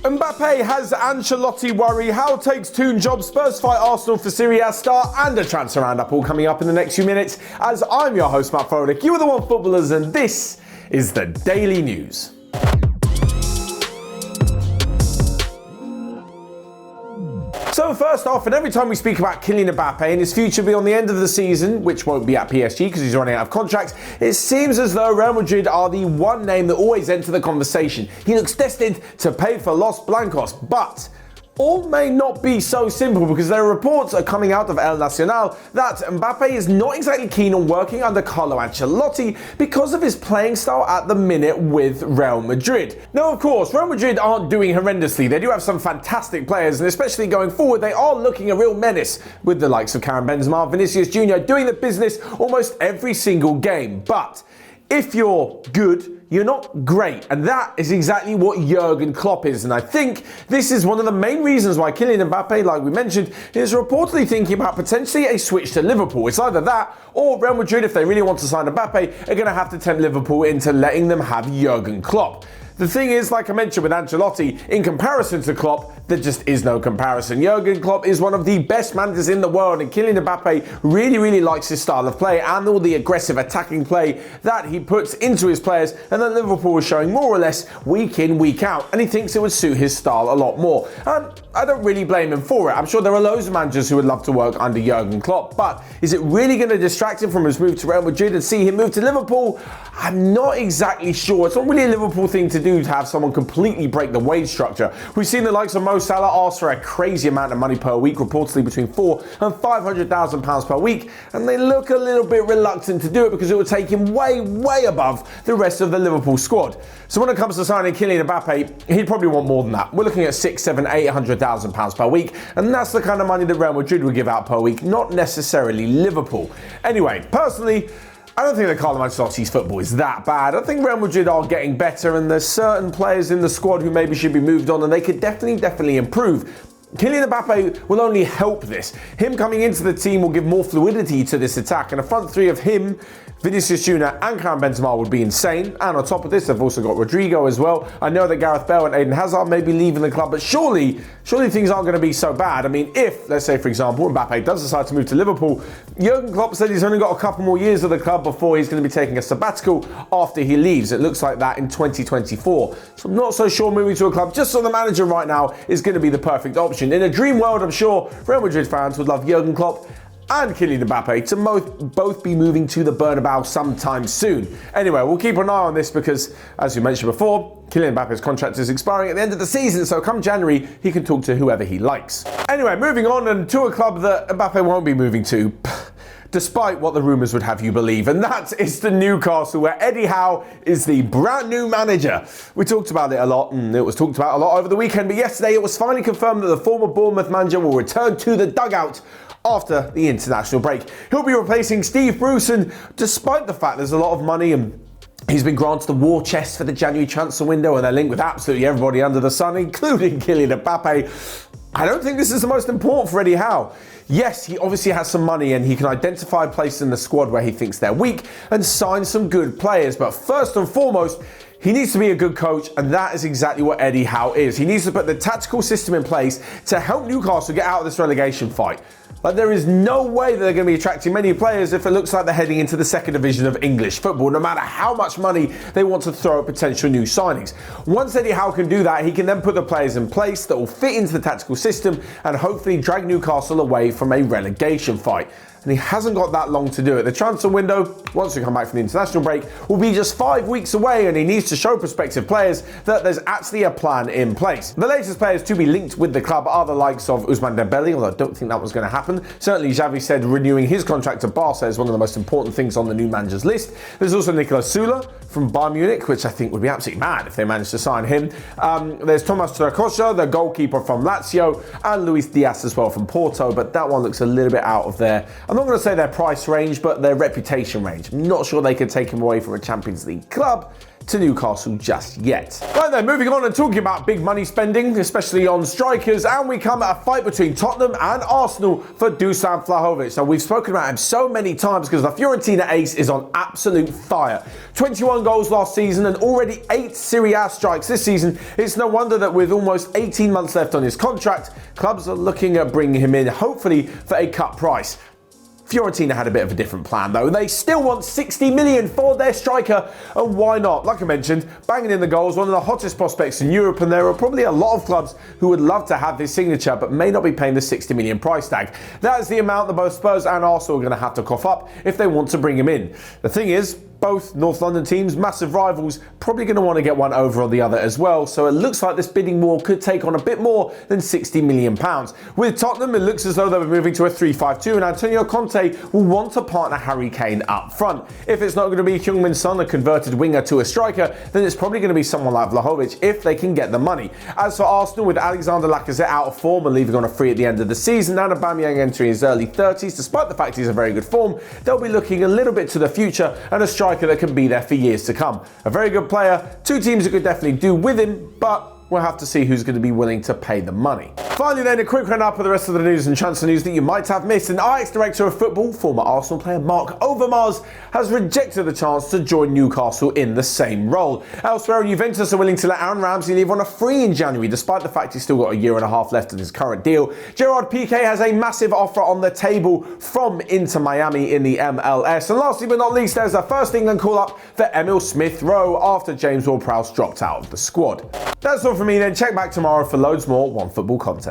Mbappe has Ancelotti worry, How takes Toon job, Spurs fight Arsenal for Serie A start, and a transfer roundup all coming up in the next few minutes. As I'm your host, Matt Froelich, you are the One Footballers, and this is the Daily News. So first off, and every time we speak about Kylian Mbappe and his future beyond the end of the season, which won't be at PSG because he's running out of contract, it seems as though Real Madrid are the one name that always enter the conversation. He looks destined to pay for Los Blancos, but all may not be so simple because there are reports coming out of El Nacional that Mbappe is not exactly keen on working under Carlo Ancelotti because of his playing style at the minute with Real Madrid. Now, of course, Real Madrid aren't doing horrendously. They do have some fantastic players, and especially going forward, they are looking a real menace with the likes of Karim Benzema, Vinicius Jr. doing the business almost every single game. But if you're good, you're not great, and that is exactly what Jurgen Klopp is, and I think this is one of the main reasons why Kylian Mbappe, like we mentioned, is reportedly thinking about potentially a switch to Liverpool. It's either that or Real Madrid, if they really want to sign Mbappe, are going to have to tempt Liverpool into letting them have Jurgen Klopp. The thing is, like I mentioned with Ancelotti, in comparison to Klopp, there just is no comparison. Jurgen Klopp is one of the best managers in the world, and Kylian Mbappe really likes his style of play and all the aggressive attacking play that he puts into his players, and that Liverpool is showing more or less week in, week out, and he thinks it would suit his style a lot more. And I don't really blame him for it. I'm sure there are loads of managers who would love to work under Jurgen Klopp, but is it really going to distract him from his move to Real Madrid and see him move to Liverpool? I'm not exactly sure. It's not really a Liverpool thing to do to have someone completely break the wage structure. We've seen the likes of Mo Salah ask for a crazy amount of money per week, reportedly between £400,000 and £500,000 per week, and they look a little bit reluctant to do it because it would take him way above the rest of the Liverpool squad. So when it comes to signing Kylian Mbappe, he'd probably want more than that. We're looking at £800,000 per week, and that's the kind of money that Real Madrid would give out per week, not necessarily Liverpool. Anyway, personally, I don't think that Carlo Ancelotti's football is that bad. I think Real Madrid are getting better, and there's certain players in the squad who maybe should be moved on, and they could definitely improve. Kylian Mbappe will only help this. Him coming into the team will give more fluidity to this attack, and a front three of him, Vinicius Jr. and Karim Benzema would be insane. And on top of this, they've also got Rodrigo as well. I know that Gareth Bale and Eden Hazard may be leaving the club, but surely things aren't going to be so bad. I mean, if, let's say for example, Mbappe does decide to move to Liverpool, Jurgen Klopp said he's only got a couple more years of the club before he's going to be taking a sabbatical after he leaves. It looks like that in 2024. So I'm not so sure moving to a club just on the manager right now is going to be the perfect option. In a dream world, I'm sure Real Madrid fans would love Jurgen Klopp and Kylian Mbappe to both be moving to the Bernabeu sometime soon. Anyway, we'll keep an eye on this because, as you mentioned before, Kylian Mbappe's contract is expiring at the end of the season, so come January, he can talk to whoever he likes. Anyway, moving on and to a club that Mbappe won't be moving to, despite what the rumours would have you believe, and that is to Newcastle, where Eddie Howe is the brand new manager. We talked about it a lot, and it was talked about a lot over the weekend, but yesterday it was finally confirmed that the former Bournemouth manager will return to the dugout after the international break. He'll be replacing Steve Bruce, and despite the fact there's a lot of money and he's been granted the war chest for the January transfer window, and they're linked with absolutely everybody under the sun, including Kylian Mbappe, I don't think this is the most important for Eddie Howe. Yes, he obviously has some money and he can identify places in the squad where he thinks they're weak and sign some good players, but first and foremost, he needs to be a good coach, and that is exactly what Eddie Howe is. He needs to put the tactical system in place to help Newcastle get out of this relegation fight. Like, there is no way that they're going to be attracting many players if it looks like they're heading into the second division of English football, no matter how much money they want to throw at potential new signings. Once Eddie Howe can do that, he can then put the players in place that will fit into the tactical system and hopefully drag Newcastle away from a relegation fight. And he hasn't got that long to do it. The transfer window, once we come back from the international break, will be just 5 weeks away, and he needs to show prospective players that there's actually a plan in place. The latest players to be linked with the club are the likes of Ousmane Dembele, although I don't think that was going to happen. Certainly Xavi said renewing his contract to Barca is one of the most important things on the new manager's list. There's also Nicolas Sula from Bayern Munich, which I think would be absolutely mad if they managed to sign him. There's Thomas Strakosha, the goalkeeper from Lazio, and Luis Diaz as well from Porto, but that one looks a little bit out of their, I'm not going to say their price range, but their reputation range. I'm not sure they could take him away from a Champions League club. to Newcastle just yet. Right then, moving on and talking about big money spending, especially on strikers, and we come at a fight between Tottenham and Arsenal for Dusan Vlahovic. So we've spoken about him so many times because the Fiorentina ace is on absolute fire. 21 goals last season and already 8 Serie A strikes this season. It's no wonder that with almost 18 months left on his contract, clubs are looking at bringing him in, hopefully for a cut price. Fiorentina had a bit of a different plan though. They still want 60 million for their striker, and why not? Like I mentioned, banging in the goals, one of the hottest prospects in Europe, and there are probably a lot of clubs who would love to have his signature but may not be paying the 60 million price tag. That is the amount that both Spurs and Arsenal are going to have to cough up if they want to bring him in. The thing is, both North London teams, massive rivals, probably going to want to get one over on the other as well, so it looks like this bidding war could take on a bit more than £60 million. With Tottenham, it looks as though they'll be moving to a 3-5-2, and Antonio Conte will want to partner Harry Kane up front. If it's not going to be Heung-min Son, a converted winger to a striker, then it's probably going to be someone like Vlahovic if they can get the money. As for Arsenal, with Alexander Lacazette out of form and leaving on a free at the end of the season, and Aubameyang entering his early 30s, despite the fact he's in very good form, they'll be looking a little bit to the future and a striker that can be there for years to come. A very good player, two teams that could definitely do with him, but we'll have to see who's going to be willing to pay the money. Finally then, a quick round-up of the rest of the news and transfer news that you might have missed. An Ajax director of football, former Arsenal player Mark Overmars, has rejected the chance to join Newcastle in the same role. Elsewhere, Juventus are willing to let Aaron Ramsey leave on a free in January, despite the fact he's still got a year and a half left in his current deal. Gerard Piqué has a massive offer on the table from Inter Miami in the MLS. And lastly but not least, there's a first England call-up for Emil Smith-Rowe after James Ward-Prowse dropped out of the squad. That's all from me then. Check back tomorrow for loads more OneFootball content.